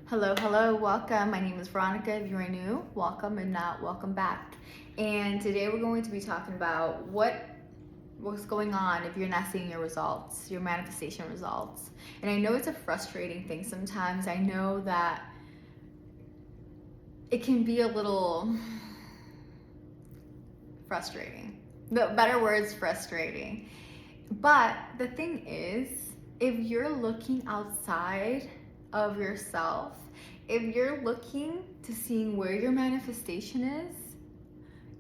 Hello, welcome. My name is Veronica. If you are new, welcome, and not welcome back. And today we're going to be talking about what's going on if you're not seeing your results, your manifestation results. And I know it's a frustrating thing sometimes. I know that it can be a little frustrating. The better words, frustrating. But the thing is, if you're looking outside of yourself, if you're looking to seeing where your manifestation is,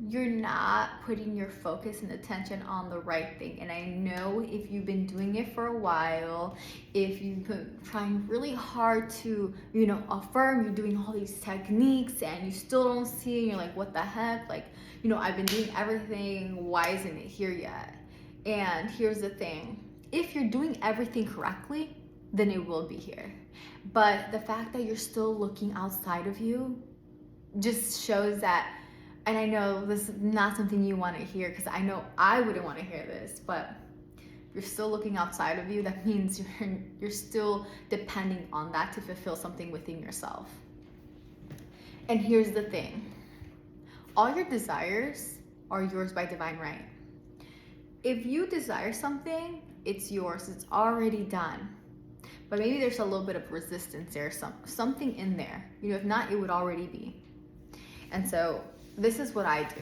you're not putting your focus and attention on the right thing. And I know if you've been doing it for a while, if you've been trying really hard to, affirm, you're doing all these techniques and you still don't see it, and you're like, what the heck? Like, I've been doing everything, why isn't it here yet? And here's the thing, if you're doing everything correctly, then it will be here. But the fact that you're still looking outside of you just shows that, and I know this is not something you want to hear, because I know I wouldn't want to hear this, but if you're still looking outside of you, that means you're still depending on that to fulfill something within yourself. And here's the thing, all your desires are yours by divine right. If you desire something, it's yours, it's already done. But maybe there's a little bit of resistance there, something in there. If not, it would already be. And so this is what I do.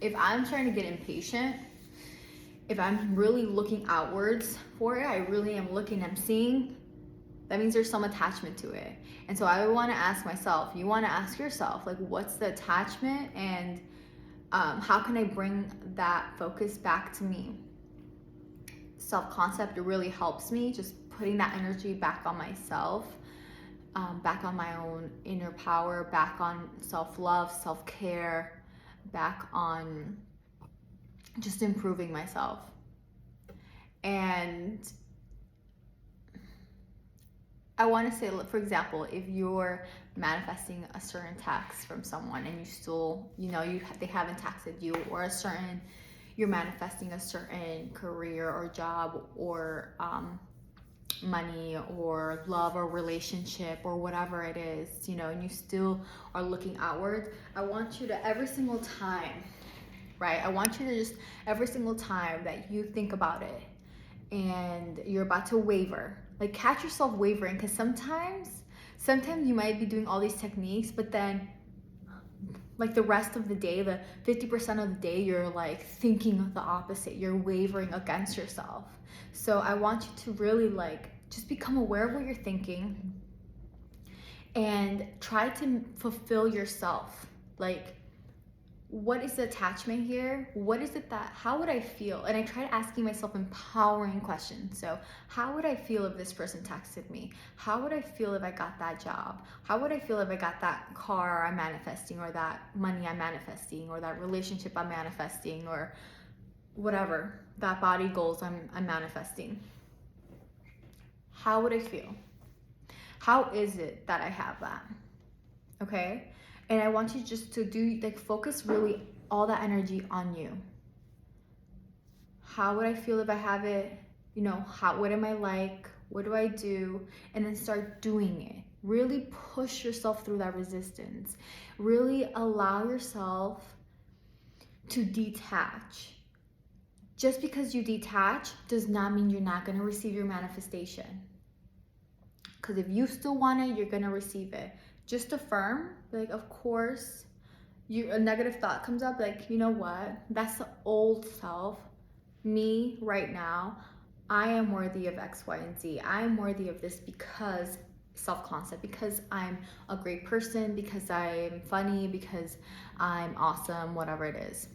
If I'm trying to get impatient, if I'm really looking outwards for it, I really am looking, I'm seeing, that means there's some attachment to it. And so I want to ask myself, you want to ask yourself, like, what's the attachment, and how can I bring that focus back to me? Self-concept really helps me, just putting that energy back on myself, back on my own inner power, back on self-love, self-care, back on just improving myself. And I want to say, for example, if you're manifesting a certain tax from someone and you still, they haven't taxed you, or you're manifesting a certain career or job or money or love or relationship or whatever it is, and you still are looking outwards, I want you to every single time, right? I want you to just every single time that you think about it and you're about to waver, like catch yourself wavering, because sometimes you might be doing all these techniques, but then like the rest of the day, the 50% of the day, you're like thinking the opposite, you're wavering against yourself. So I want you to really just become aware of what you're thinking and try to fulfill yourself. Like, what is the attachment here? What is it how would I feel? And I try asking myself empowering questions. So how would I feel if this person texted me? How would I feel if I got that job? How would I feel if I got that car I'm manifesting, or that money I'm manifesting, or that relationship I'm manifesting, or whatever, that body goals I'm manifesting? How would I feel? How is it that I have that? Okay? And I want you just to focus really all that energy on you. How would I feel if I have it? What am I like? What do I do? And then start doing it. Really push yourself through that resistance. Really allow yourself to detach. Just because you detach does not mean you're not going to receive your manifestation. Because if you still want it, you're going to receive it. Just affirm, of course, a negative thought comes up, you know what? That's the old self. Me right now, I am worthy of X, Y, and Z. I am worthy of this because self-concept, because I'm a great person, because I'm funny, because I'm awesome, whatever it is.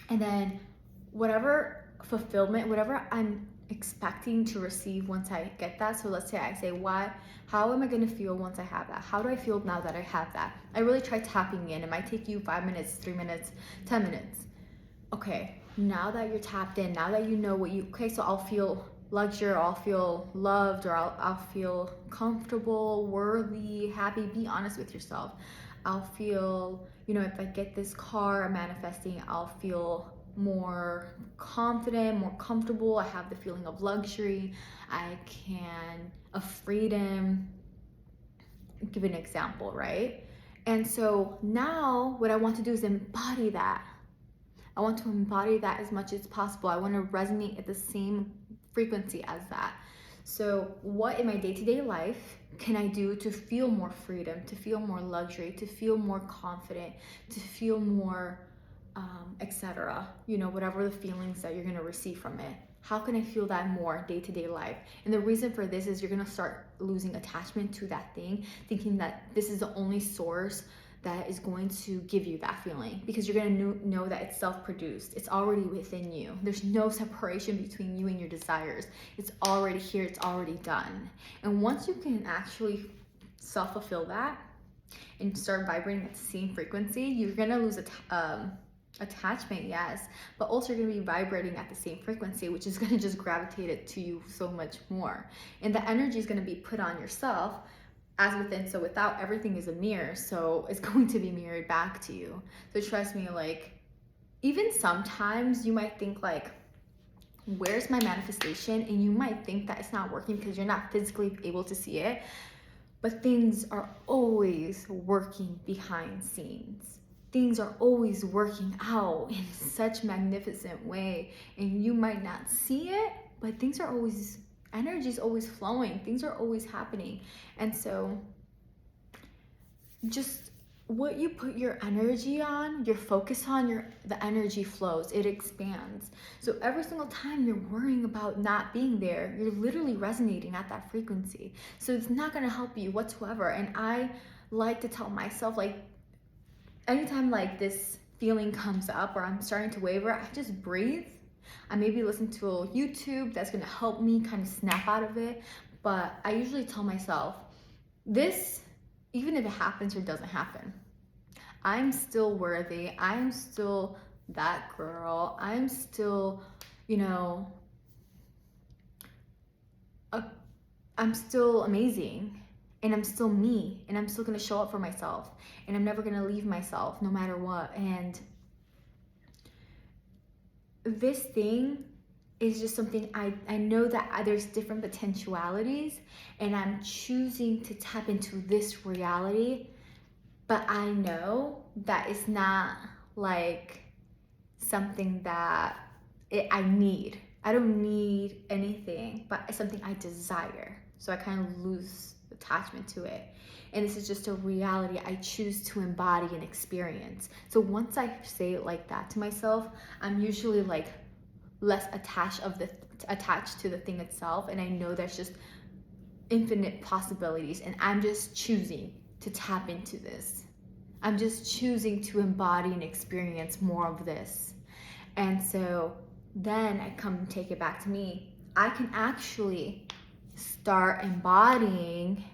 And then whatever fulfillment, whatever I'm expecting to receive once I get that. So let's say I say, how am I going to feel once I have that? How do I feel now that I have that? I really try tapping in. It might take you 5 minutes, 3 minutes, 10 minutes. Okay, now that you're tapped in, now that you know so I'll feel luxury, I'll feel loved, or I'll feel comfortable, worthy, happy. Be honest with yourself. I'll feel, if I get this car I'm manifesting, I'll feel more confident, more comfortable. I have the feeling of luxury, of freedom. give an example, right? And so now what I want to do is embody that. I want to embody that as much as possible. I want to resonate at the same frequency as that. So what in my day-to-day life can I do to feel more freedom, to feel more luxury, to feel more confident, to feel more etc. Whatever the feelings that you're going to receive from it. How can I feel that more day-to-day life? And the reason for this is you're going to start losing attachment to that thing, thinking that this is the only source that is going to give you that feeling, because you're going to know that it's self-produced. It's already within you. There's no separation between you and your desires. It's already here. It's already done. And once you can actually self-fulfill that and start vibrating at the same frequency, you're going to lose attachment, yes, but also you're going to be vibrating at the same frequency, which is going to just gravitate it to you so much more. And the energy is going to be put on yourself as within, so without. Everything is a mirror, so it's going to be mirrored back to you. So trust me, like, even sometimes you might think like, where's my manifestation? And you might think that it's not working because you're not physically able to see it, but things are always working behind scenes. Things are always working out in such magnificent way, and you might not see it, but things are always, energy is always flowing, things are always happening. And so just what you put your energy on, your focus on, the energy flows, it expands. So every single time you're worrying about not being there, you're literally resonating at that frequency. So it's not going to help you whatsoever. And I like to tell myself, like, anytime like this feeling comes up or I'm starting to waver, I just breathe. I maybe listen to a YouTube that's going to help me kind of snap out of it. But I usually tell myself, this, even if it happens or doesn't happen, I'm still worthy. I'm still that girl. I'm still, I'm still amazing. And I'm still me. And I'm still going to show up for myself. And I'm never going to leave myself no matter what. And this thing is just something I know that there's different potentialities, and I'm choosing to tap into this reality, but I know that it's not like something that I need. I don't need anything, but it's something I desire. So I kind of lose attachment to it. And this is just a reality I choose to embody and experience. So once I say it like that to myself, I'm usually like less attached to the thing itself, and I know there's just infinite possibilities, and I'm just choosing to tap into this. I'm just choosing to embody and experience more of this. And so then I come take it back to me. I can actually start embodying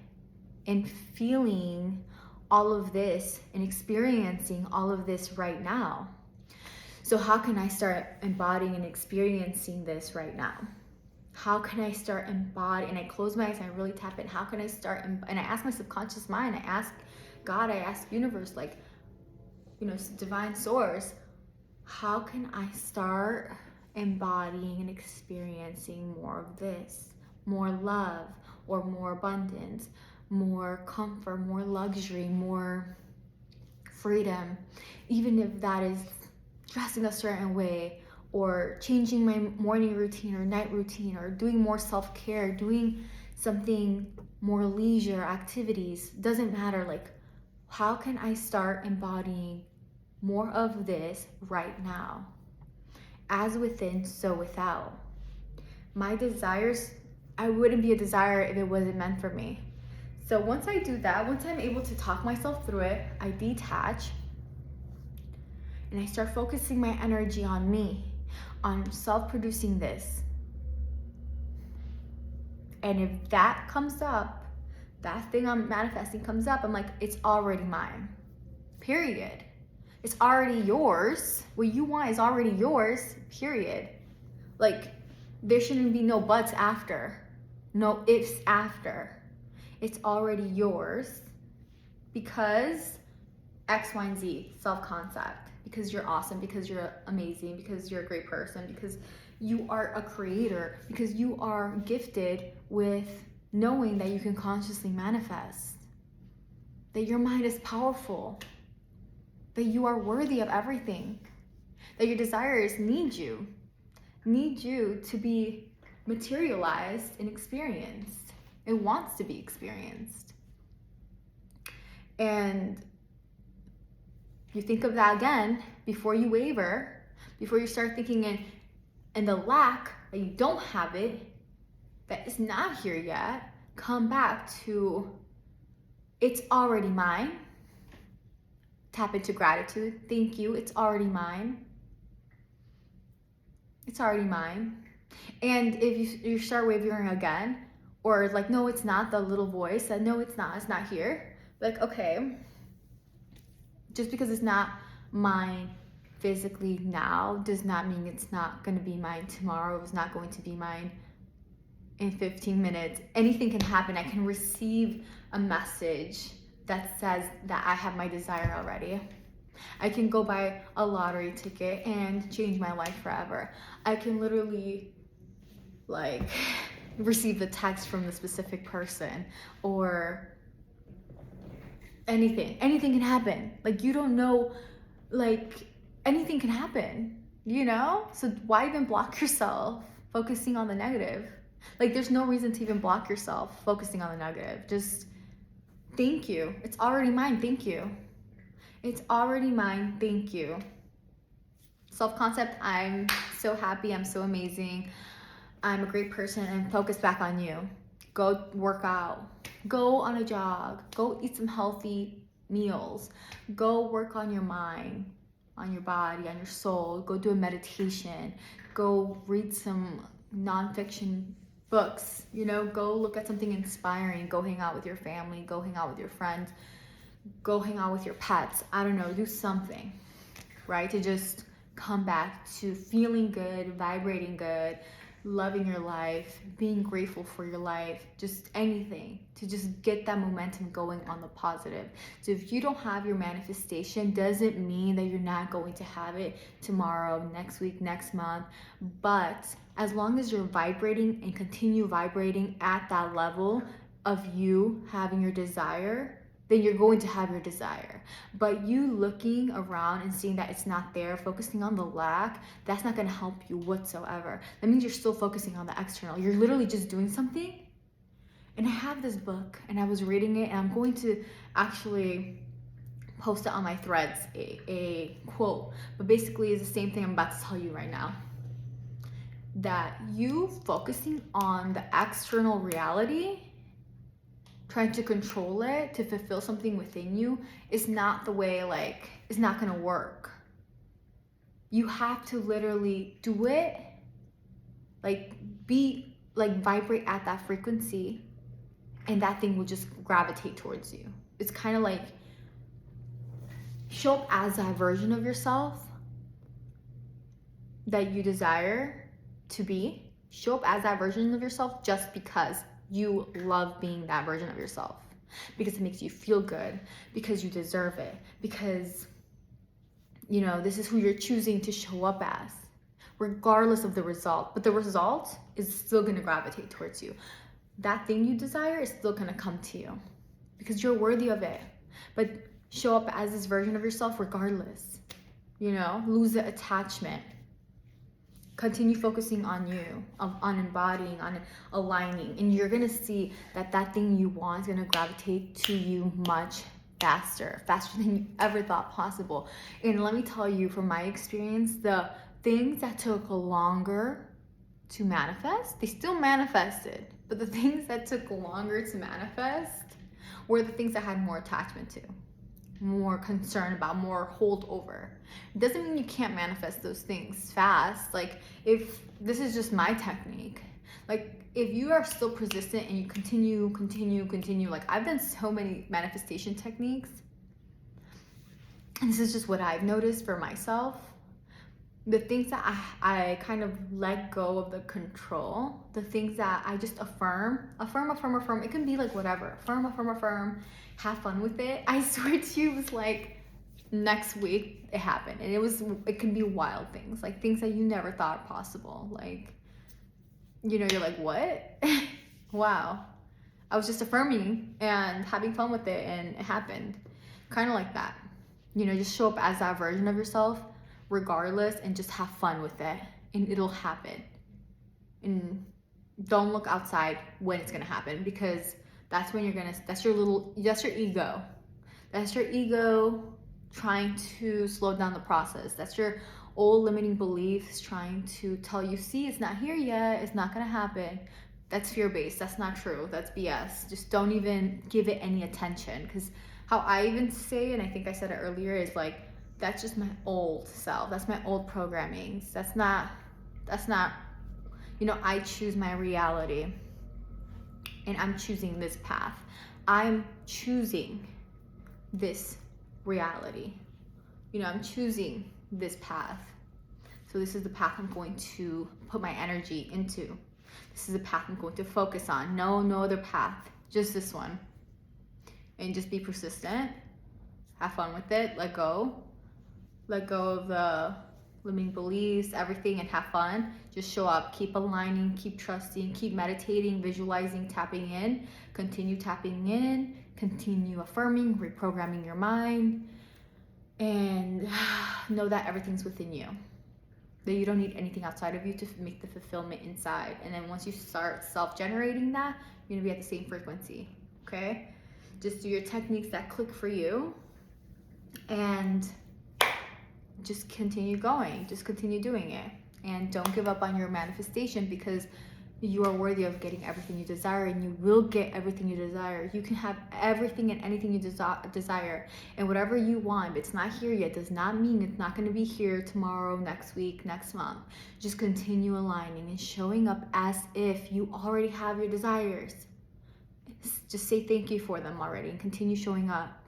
and feeling all of this and experiencing all of this right now. So how can I start embodying and experiencing this right now? How can I start embodying? And I close my eyes and I really tap in. How can I start? And I ask my subconscious mind, I ask God, I ask universe, like, divine source, how can I start embodying and experiencing more of this? More love, or more abundance, more comfort, more luxury, more freedom, even if that is dressing a certain way, or changing my morning routine or night routine, or doing more self-care, doing something more leisure activities, doesn't matter. Like, how can I start embodying more of this right now? As within, so without. My desires, I wouldn't be a desire if it wasn't meant for me. So once I do that, once I'm able to talk myself through it, I detach and I start focusing my energy on me, on self-producing this. And if that comes up, that thing I'm manifesting comes up, I'm like, it's already mine. Period. It's already yours. What you want is already yours. Period. Like, there shouldn't be no buts after, no ifs after. It's already yours because X, Y, and Z, self-concept. Because you're awesome, because you're amazing, because you're a great person, because you are a creator, because you are gifted with knowing that you can consciously manifest. that your mind is powerful, that you are worthy of everything, that your desires need you to be materialized and experienced. It wants to be experienced. And you think of that again before you waver, before you start thinking in the lack that you don't have it, that is not here yet. Come back to, it's already mine. Tap into gratitude. Thank you. It's already mine. It's already mine. And if you start wavering again, or like, no, it's not, the little voice that, no, it's not here. Like, okay, just because it's not mine physically now does not mean it's not going to be mine tomorrow. It's not going to be mine in 15 minutes. Anything can happen. I can receive a message that says that I have my desire already. I can go buy a lottery ticket and change my life forever. I can literally like receive the text from the specific person, or anything can happen. Like, you don't know, like, anything can happen, you know? So why even block yourself focusing on the negative? Like, there's no reason to even block yourself focusing on the negative. Just thank you. It's already mine. Thank you. It's already mine. Thank you. Self-concept, I'm so happy. I'm so amazing. I'm a great person, and focus back on you. Go work out. Go on a jog. Go eat some healthy meals. Go work on your mind, on your body, on your soul. Go do a meditation. Go read some nonfiction books. You know, go look at something inspiring. Go hang out with your family. Go hang out with your friends. Go hang out with your pets. I don't know, do something, right? To just come back to feeling good, vibrating good, loving your life, being grateful for your life, just anything to just get that momentum going on the positive. So if you don't have your manifestation, doesn't mean that you're not going to have it tomorrow, next week, next month. But as long as you're vibrating and continue vibrating at that level of you having your desire, then you're going to have your desire. But you looking around and seeing that it's not there, focusing on the lack, that's not going to help you whatsoever. That means you're still focusing on the external. You're literally just doing something. And I have this book, and I was reading it, and I'm going to actually post it on my threads, a quote. But basically, it's the same thing I'm about to tell you right now. That you focusing on the external reality, trying to control it to fulfill something within you, is not the way, like, it's not gonna work. You have to literally do it, like, vibrate at that frequency, and that thing will just gravitate towards you. It's kind of like, show up as that version of yourself that you desire to be. Show up as that version of yourself just because you love being that version of yourself, because it makes you feel good, because you deserve it, because, you know, this is who you're choosing to show up as, regardless of the result. But the result is still going to gravitate towards you. That thing you desire is still going to come to you because you're worthy of it. But show up as this version of yourself regardless, you know, lose the attachment. Continue focusing on you, on embodying, on aligning, and you're gonna see that that thing you want is gonna gravitate to you much faster than you ever thought possible. And let me tell you, from my experience, the things that took longer to manifest, they still manifested, but the things that took longer to manifest were the things I had more attachment to, more concern about, more hold over. It doesn't mean you can't manifest those things fast. Like, if this is just my technique, like, if you are still persistent and you continue, like, I've done so many manifestation techniques, and this is just what I've noticed for myself. The things that I kind of let go of the control, the things that I just affirm. It can be like whatever. Affirm. Have fun with it. I swear to you, it was like next week it happened. And it can be wild things, like things that you never thought possible. Like, you know, you're like, what? Wow. I was just affirming and having fun with it, and it happened. Kind of like that. You know, just show up as that version of yourself, regardless, and just have fun with it, and it'll happen. And don't look outside when it's gonna happen, because that's when that's your ego. That's your ego trying to slow down the process. That's your old limiting beliefs trying to tell you, see, it's not here yet, it's not gonna happen. That's fear-based. That's not true. That's BS. Just don't even give it any attention. Because how I even say, and I think I said it earlier, is like, that's just my old self. That's my old programming. That's not, I choose my reality, and I'm choosing this path. I'm choosing this reality. I'm choosing this path. So this is the path I'm going to put my energy into. This is the path I'm going to focus on. No other path, just this one. And just be persistent. Have fun with it. Let go. Let go of the limiting beliefs, everything, and have fun. Just show up. Keep aligning. Keep trusting. Keep meditating, visualizing, tapping in. Continue tapping in. Continue affirming, reprogramming your mind. And know that everything's within you. That you don't need anything outside of you to make the fulfillment inside. And then once you start self-generating that, you're gonna be at the same frequency, okay? Just do your techniques that click for you, and just continue going. Just continue doing it. And don't give up on your manifestation, because you are worthy of getting everything you desire, and you will get everything you desire. You can have everything and anything you desire, and whatever you want. If it's not here yet, does not mean it's not going to be here tomorrow, next week, next month. Just continue aligning and showing up as if you already have your desires. Just say thank you for them already, and continue showing up.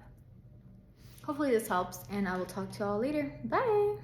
Hopefully this helps, and I will talk to y'all later. Bye.